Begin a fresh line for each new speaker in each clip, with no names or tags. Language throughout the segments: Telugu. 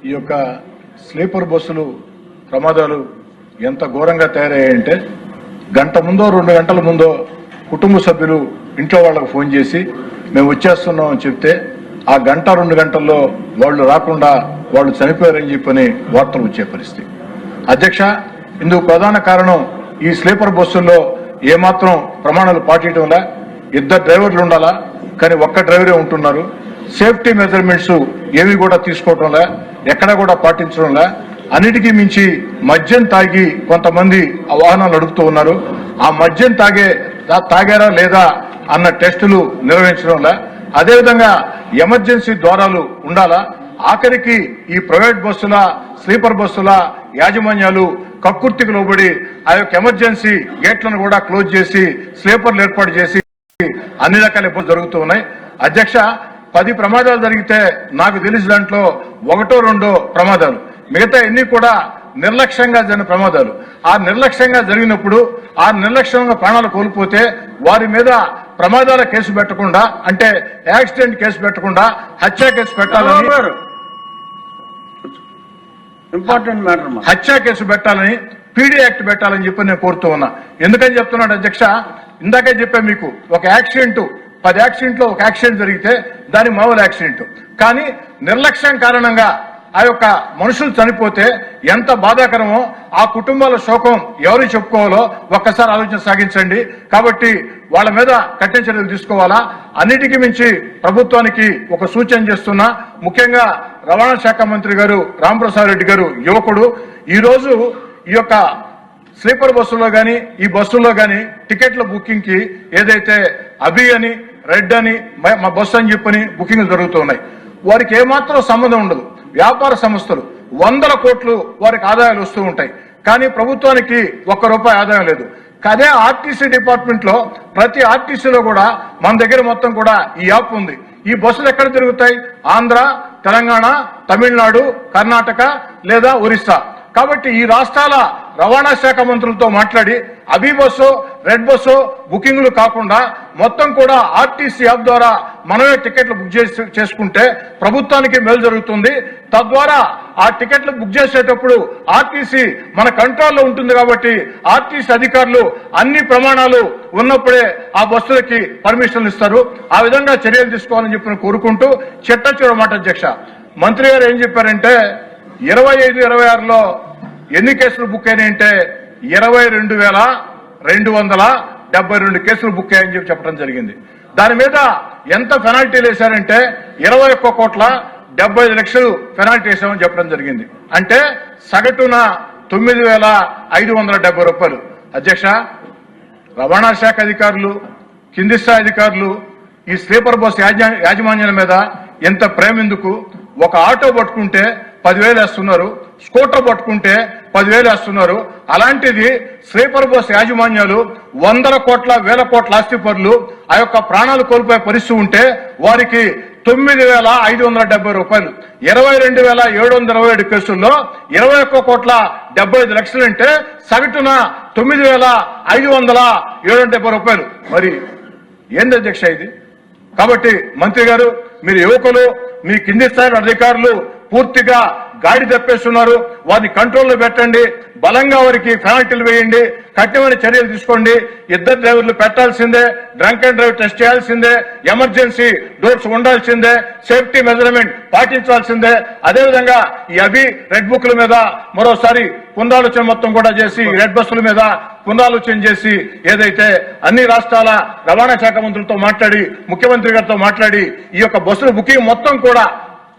ఈ యొక్క స్లీపర్ బస్సులు ప్రమాదాలు ఎంత ఘోరంగా తయారయ్యాయంటే గంట ముందో 2 గంటల ముందో కుటుంబ సభ్యులు ఇంట్లో వాళ్ళకు ఫోన్ చేసి మేము వచ్చేస్తున్నాం అని చెప్తే ఆ గంట 2 గంటల్లో వాళ్ళు రాకుండా వాళ్ళు చనిపోయారని చెప్పని వార్తలు వచ్చే పరిస్థితి. అధ్యక్ష, ఇందుకు ప్రధాన కారణం ఈ స్లీపర్ బస్సుల్లో ఏమాత్రం ప్రమాణాలు పాటించడంలా, 2 డ్రైవర్లు ఉండాలా కానీ ఒక్క డ్రైవరే ఉంటున్నారు. సేఫ్టీ మెజర్మెంట్స్ ఏవి కూడా తీసుకోవటంలా, ఎక్కడా కూడా పాటించడంలా, అన్నిటికీ మించి మద్యం తాగి కొంతమంది ఆ వాహనాలు నడుపుతూ ఉన్నారు. ఆ మద్యం తాగారా లేదా అన్న టెస్టులు నిర్వహించడంలా, అదేవిధంగా ఎమర్జెన్సీ ద్వారాలు ఉండాలా. ఆఖరికి ఈ ప్రైవేట్ బస్సుల స్లీపర్ బస్సుల యాజమాన్యాలు కక్కుర్తికి లోబడి ఆ యొక్క ఎమర్జెన్సీ గేట్లను కూడా క్లోజ్ చేసి స్లీపర్లు ఏర్పాటు చేసి అన్ని రకాల ఇబ్బందులు జరుగుతూ ఉన్నాయి. అధ్యక్ష, 10 ప్రమాదాలు జరిగితే నాకు తెలిసి దాంట్లో 1-2 ప్రమాదాలు, మిగతా ఎన్ని కూడా నిర్లక్ష్యంగా జరిగిన ప్రమాదాలు. ఆ నిర్లక్ష్యంగా జరిగినప్పుడు ఆ నిర్లక్ష్యంగా ప్రాణాలు కోల్పోతే వారి మీద ప్రమాదాల కేసు పెట్టకుండా, అంటే యాక్సిడెంట్ కేసు పెట్టకుండా హత్య కేసు పెట్టాలని,
ఇంపార్టెంట్ మ్యాటర్,
హత్య కేసు పెట్టాలని, పీడీ యాక్ట్ పెట్టాలని చెప్పి నేను కోరుతూ ఉన్నా. ఎందుకని చెప్తున్నాడు అధ్యక్ష, ఇందాకే చెప్పా మీకు, ఒక యాక్సిడెంట్ 10 యాక్సిడెంట్లో ఒక యాక్సిడెంట్ జరిగితే దాని మామూలు యాక్సిడెంట్, కానీ నిర్లక్ష్యం కారణంగా ఆ యొక్క మనుషులు చనిపోతే ఎంత బాధాకరమో, ఆ కుటుంబాల శోకం ఎవరు చెప్పుకోవాలో ఒక్కసారి ఆలోచన సాగించండి. కాబట్టి వాళ్ళ మీద కఠిన చర్యలు తీసుకోవాలా. అన్నిటికీ మించి ప్రభుత్వానికి ఒక సూచన చేస్తున్నా, ముఖ్యంగా రవాణా శాఖ మంత్రి గారు రాంప్రసాద్ రెడ్డి గారు యువకుడు, ఈ రోజు ఈ యొక్క స్లీపర్ బస్సులో గాని ఈ బస్సుల్లో గాని టికెట్ల బుకింగ్ కి ఏదైతే అభి అని, రెడ్ అని, మా బస్సు అని చెప్పని బుకింగ్లు జరుగుతున్నాయి. వారికి ఏమాత్రం సంబంధం ఉండదు. వ్యాపార సంస్థలు 100 కోట్లు వారికి ఆదాయాలు వస్తూ ఉంటాయి, కానీ ప్రభుత్వానికి ₹1 ఆదాయం లేదు. అదే ఆర్టీసీ డిపార్ట్మెంట్ లో ప్రతి ఆర్టీసీలో కూడా మన దగ్గర మొత్తం కూడా ఈ యాప్ ఉంది. ఈ బస్సులు ఎక్కడ తిరుగుతాయి? ఆంధ్ర, తెలంగాణ, తమిళనాడు, కర్ణాటక లేదా ఒరిస్సా. కాబట్టి ఈ రాష్ట్రాల రవాణా శాఖ మంత్రులతో మాట్లాడి అభి బస్సు, రెడ్ బస్సు బుకింగ్లు కాకుండా మొత్తం కూడా ఆర్టీసీ యాప్ ద్వారా మనమే టికెట్లు బుక్ చేసుకుంటే ప్రభుత్వానికి మేలు జరుగుతుంది. తద్వారా ఆ టికెట్లు బుక్ చేసేటప్పుడు ఆర్టీసీ మన కంట్రోల్లో ఉంటుంది. కాబట్టి ఆర్టీసీ అధికారులు అన్ని ప్రమాణాలు ఉన్నప్పుడే ఆ బస్సులకి పర్మిషన్లు ఇస్తారు. ఆ విధంగా చర్యలు తీసుకోవాలని చెప్పి కోరుకుంటూ చిట్ట మాట అధ్యక్ష, మంత్రి గారు ఏం చెప్పారంటే 25-26లో ఎన్ని కేసులు బుక్ అయినాయంటే 22,272 కేసులు బుక్ అయ్యాయని చెప్పడం జరిగింది. దాని మీద ఎంత పెనాల్టీలు వేశారంటే 21,75,00,000 పెనాల్టీ వేసామని చెప్పడం జరిగింది. అంటే సగటున 9,570 రూపాయలు. అధ్యక్ష, రవాణా శాఖ అధికారులు, కింది స్థాయి అధికారులు ఈ స్లీపర్ బస్ యాజమాన్యాల మీద ఎంత ప్రేమ ఎందుకు? ఒక ఆటో పట్టుకుంటే 10,000 వేస్తున్నారు, స్కూటర్ పట్టుకుంటే 10,000 వేస్తున్నారు. అలాంటిది స్లీపర్ బస్ యాజమాన్యాలు 100 కోట్ల 1,000 కోట్ల ఆస్తిపరులు ఆ యొక్క ప్రాణాలు కోల్పోయే పరిస్థితి ఉంటే వారికి 9,570 రూపాయలు. 22,727 కేసుల్లో 21,75,00,000 అంటే సగటున 9,570 రూపాయలు. మరి ఏంది అధ్యక్ష ఇది? కాబట్టి మంత్రి గారు, మీరు యువకులు, మీ కింది స్థాయి అధికారులు పూర్తిగా గాడి తప్పేస్తున్నారు. వారిని కంట్రోల్లో పెట్టండి, బలంగా వారికి పెనాల్టీలు వేయండి, కఠినమైన చర్యలు తీసుకోండి. 2 డ్రైవర్లు పెట్టాల్సిందే, డ్రంక్ అండ్ డ్రైవ్ టెస్ట్ చేయాల్సిందే, ఎమర్జెన్సీ డోర్స్ ఉండాల్సిందే, సేఫ్టీ మెజర్మెంట్ పాటించాల్సిందే. అదేవిధంగా ఈ అభి రెడ్ బుక్ల మీద మరోసారి పునరాలోచన మొత్తం కూడా చేసి, రెడ్ బస్సుల మీద పునరాలోచన చేసి ఏదైతే అన్ని రాష్ట్రాల రవాణా శాఖ మంత్రులతో మాట్లాడి, ముఖ్యమంత్రి గారితో మాట్లాడి ఈ యొక్క బస్సుల బుకింగ్ మొత్తం కూడా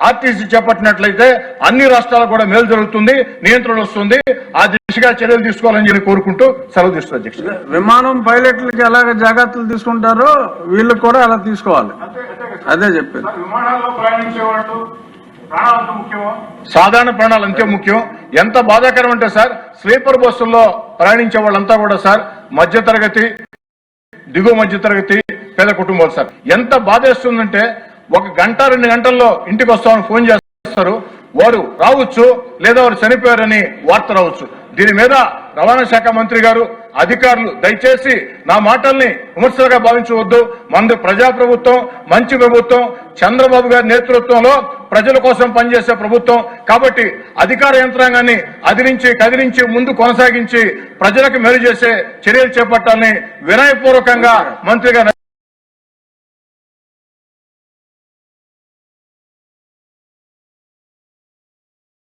ఆర్టీసీ చేపట్టినట్లయితే అన్ని రాష్ట్రాలకు కూడా మేలు జరుగుతుంది, నియంత్రణ వస్తుంది. ఆ దిశగా చర్యలు తీసుకోవాలని చెప్పి కోరుకుంటూ సెలవు తీసుకున్నారు అధ్యక్ష.
విమానం పైలట్లకి ఎలాగ జాగ్రత్తలు తీసుకుంటారో వీళ్ళు కూడా అలా తీసుకోవాలి. అదే చెప్పారు.
విమానాల్లో ప్రయాణించే వాళ్ళు ప్రాణాలు ముఖ్యం, సాధారణ ప్రాణాలు అంతే ముఖ్యం. ఎంత బాధాకరం అంటే సార్, స్లీపర్ బస్సుల్లో ప్రయాణించే వాళ్ళంతా కూడా సార్ మధ్యతరగతి, దిగువ మధ్యతరగతి, పేద కుటుంబాలు సార్. ఎంత బాధేస్తుందంటే 1 గంట 2 గంటల్లో ఇంటికి వస్తామని ఫోన్ చేస్తారు, వారు రావచ్చు లేదా వారు చనిపోయారని వార్త రావచ్చు. దీని మీద రవాణా శాఖ మంత్రి గారు, అధికారులు దయచేసి నా మాటల్ని విమర్శలుగా భావించవద్దు. మనది ప్రజాప్రభుత్వం, మంచి ప్రభుత్వం, చంద్రబాబు గారి నేతృత్వంలో ప్రజల కోసం పనిచేసే ప్రభుత్వం. కాబట్టి అధికార యంత్రాంగాన్ని అదిరించి కదిలించి ముందు కొనసాగించి ప్రజలకు మేలు చేసే చర్యలు చేపట్టాలని వినయపూర్వకంగా మంత్రిగా